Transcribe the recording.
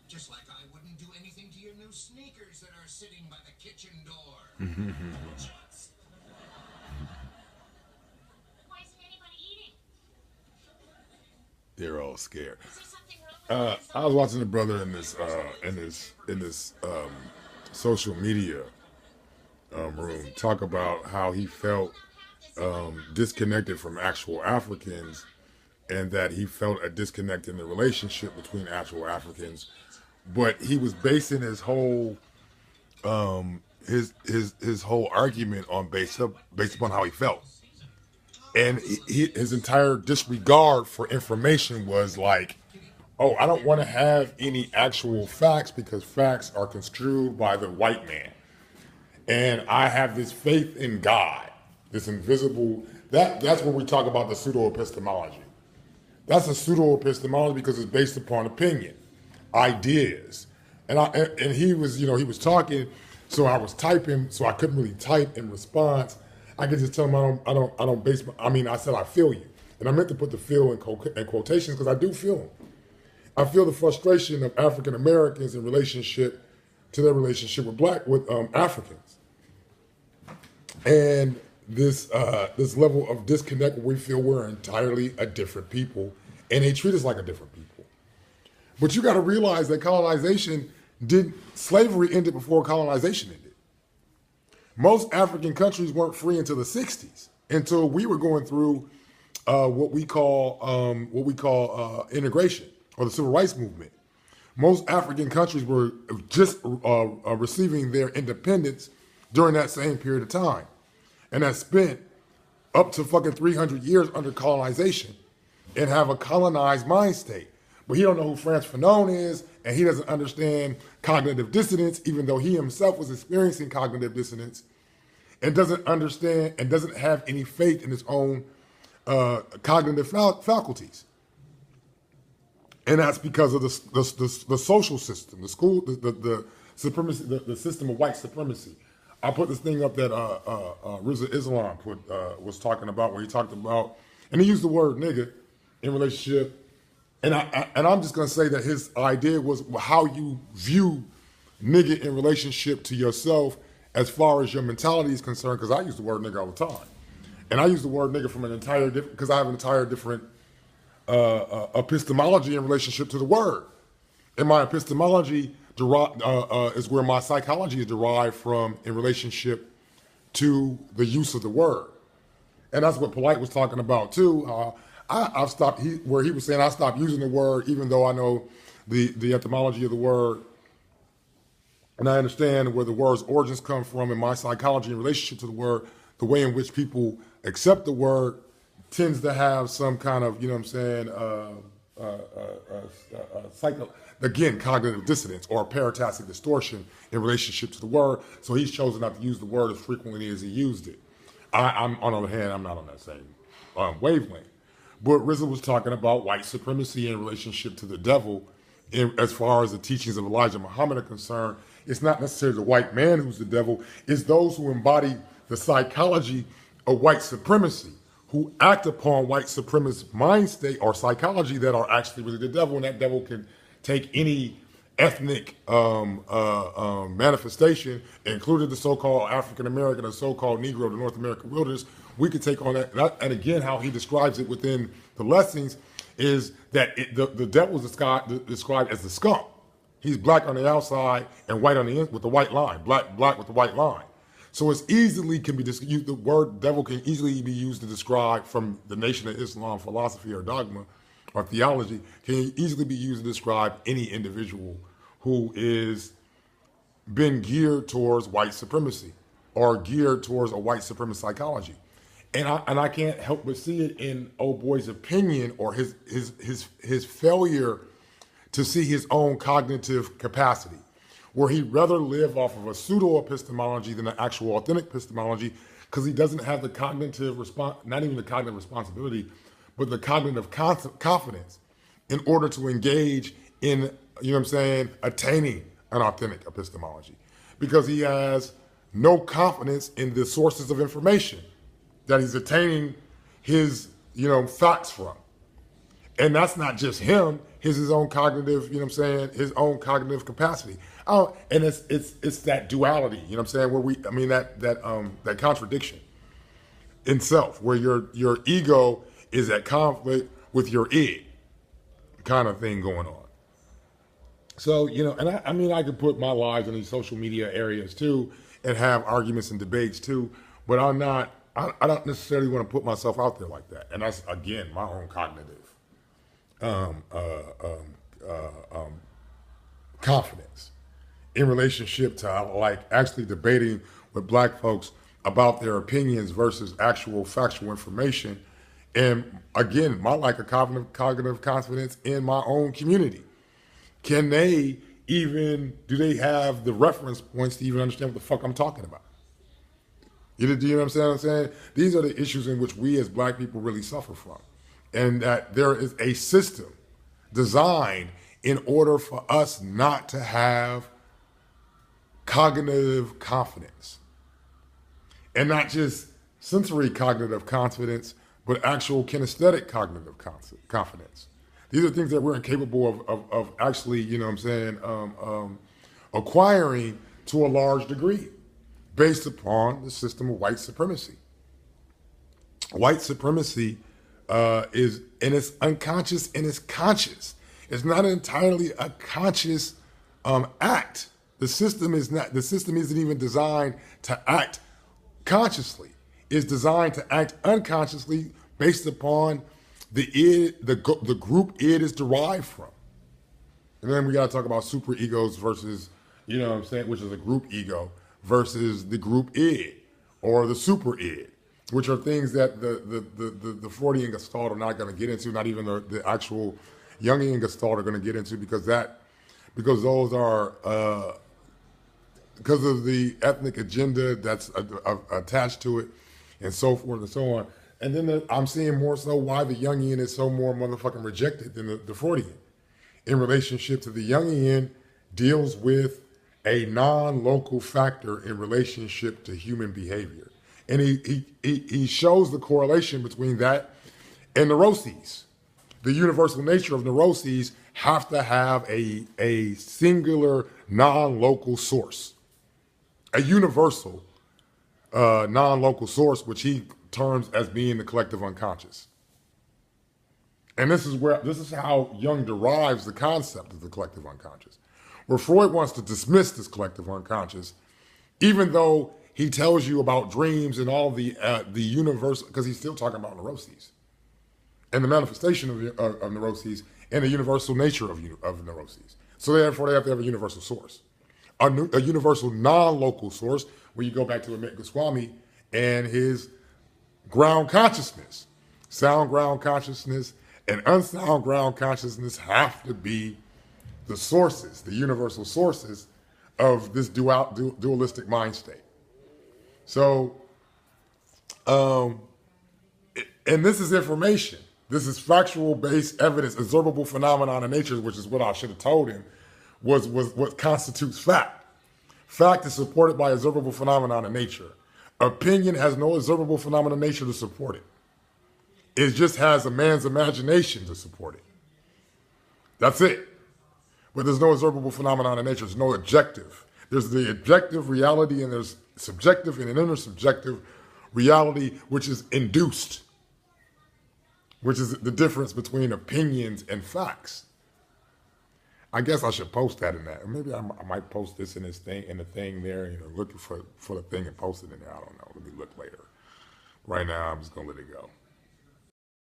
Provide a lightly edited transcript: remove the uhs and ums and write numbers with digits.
Just like I wouldn't do anything to your new sneakers that are sitting by the kitchen door. Why isn't anybody eating? They're all scared. I was watching the brother in this social media room talk about how he felt disconnected from actual Africans, and that he felt a disconnect in the relationship between actual Africans. But he was basing his whole his whole argument on based upon how he felt, and his entire disregard for information was like, oh, I don't want to have any actual facts because facts are construed by the white man. And I have this faith in God, this invisible, that's when we talk about the pseudo-epistemology. That's a pseudo-epistemology because it's based upon opinion, ideas. And he was, he was talking, so I was typing, so I couldn't really type in response. I could just tell him I don't base I said I feel you. And I meant to put the feel in quotations because I do feel them. I feel the frustration of African Americans in relationship to their relationship with Africans, and this level of disconnect where we feel we're entirely a different people, and they treat us like a different people. But you got to realize that slavery ended before colonization ended. Most African countries weren't free until the '60s, until we were going through what we call integration, or the civil rights movement. Most African countries were just receiving their independence during that same period of time. And that spent up to fucking 300 years under colonization and have a colonized mind state. But he don't know who Frantz Fanon is, and he doesn't understand cognitive dissonance, even though he himself was experiencing cognitive dissonance, and doesn't understand and doesn't have any faith in his own cognitive faculties. And that's because of the social system, the school, the supremacy, the system of white supremacy. I put this thing up that Rizza Islam was talking about, where he talked about, and he used the word nigga in relationship. And I'm just gonna say that his idea was how you view nigga in relationship to yourself as far as your mentality is concerned, because I use the word nigga all the time. And I use the word nigga from an entire different, because I have an entire different epistemology in relationship to the word. And my epistemology is where my psychology is derived from in relationship to the use of the word. And that's what Polite was talking about too. I've stopped, where he was saying I stopped using the word, even though I know the etymology of the word, and I understand where the word's origins come from, and my psychology in relationship to the word, the way in which people accept the word tends to have some kind of, again, cognitive dissonance or paratastic distortion in relationship to the word. So he's chosen not to use the word as frequently as he used it. I'm on the other hand, I'm not on that same wavelength. But Rizzo was talking about white supremacy in relationship to the devil, as far as the teachings of Elijah Muhammad are concerned. It's not necessarily the white man who's the devil, it's those who embody the psychology of white supremacy, who act upon white supremacist mind state or psychology, that are actually really the devil, and that devil can take any ethnic manifestation, including the so-called African American or so-called Negro of the North American wilderness. We could take on that. And again, how he describes it within the lessons is that the devil is described as the skunk. He's black on the outside and white on the inside with the white line, black with the white line. So it's easily can be used, the word devil can easily be used to describe, from the Nation of Islam philosophy or dogma or theology, can easily be used to describe any individual who is been geared towards white supremacy or geared towards a white supremacist psychology. And I can't help but see it in old boy's opinion, or his failure to see his own cognitive capacity, where he'd rather live off of a pseudo-epistemology than an actual authentic epistemology, because he doesn't have the cognitive not even the cognitive responsibility, but the cognitive confidence in order to engage in, attaining an authentic epistemology, because he has no confidence in the sources of information that he's attaining his, facts from. And that's not just him. his own cognitive, you know what I'm saying, his own cognitive capacity. Oh, and it's that duality, you know what I'm saying, where that contradiction in self, where your ego is at conflict with your id kind of thing going on. So, you know, and I mean, I could put my lives in these social media areas too and have arguments and debates too, but I don't necessarily want to put myself out there like that. And that's, again, my own cognitive confidence in relationship to like actually debating with black folks about their opinions versus actual factual information. And again, my lack of cognitive confidence in my own community. Can they do they have the reference points to even understand what the fuck I'm talking about? Do you know what I'm saying? These are the issues in which we as black people really suffer from. And that there is a system designed in order for us not to have cognitive confidence. And not just sensory cognitive confidence, but actual kinesthetic cognitive confidence. These are things that we're incapable of actually, you know what I'm saying, acquiring to a large degree based upon the system of white supremacy. White supremacy is, and it's unconscious and it's conscious. It's not entirely a conscious act. The system isn't even designed to act consciously. It's designed to act unconsciously based upon the group it is derived from. And then we got to talk about super egos versus, you know what I'm saying, which is a group ego versus the group id or the super id, which are things that the Freudian Gestalt are not going to get into, not even the actual Jungian Gestalt are going to get into, because those are because of the ethnic agenda that's attached to it, and so forth and so on. And then I'm seeing more so why the Jungian is so more motherfucking rejected than the Freudian. In relationship to the Jungian, deals with a non-local factor in relationship to human behavior. And he shows the correlation between that and neuroses. The universal nature of neuroses have to have a singular non-local source. A universal non-local source, which he terms as being the collective unconscious. And this is how Jung derives the concept of the collective unconscious. Where Freud wants to dismiss this collective unconscious, even though he tells you about dreams and all the universal, because he's still talking about neuroses and the manifestation of neuroses and the universal nature of neuroses. So therefore, they have to have a universal source, a universal non-local source. Where you go back to Amit Goswami and his ground consciousness, sound ground consciousness, and unsound ground consciousness have to be the sources, the universal sources of this dualistic mind state. So, and this is information. This is factual-based evidence, observable phenomenon of nature, which is what I should have told him, was what constitutes fact. Fact is supported by observable phenomenon of nature. Opinion has no observable phenomenon of nature to support it. It just has a man's imagination to support it. That's it. But there's no observable phenomenon of nature. There's no objective. There's the objective reality, and there's subjective and an intersubjective reality, which is induced, which is the difference between opinions and facts. I guess I should post that in that. Maybe I might post this in the thing there, you know, looking for the thing and post it in there. I don't know. Let me look later. Right now, I'm just going to let it go.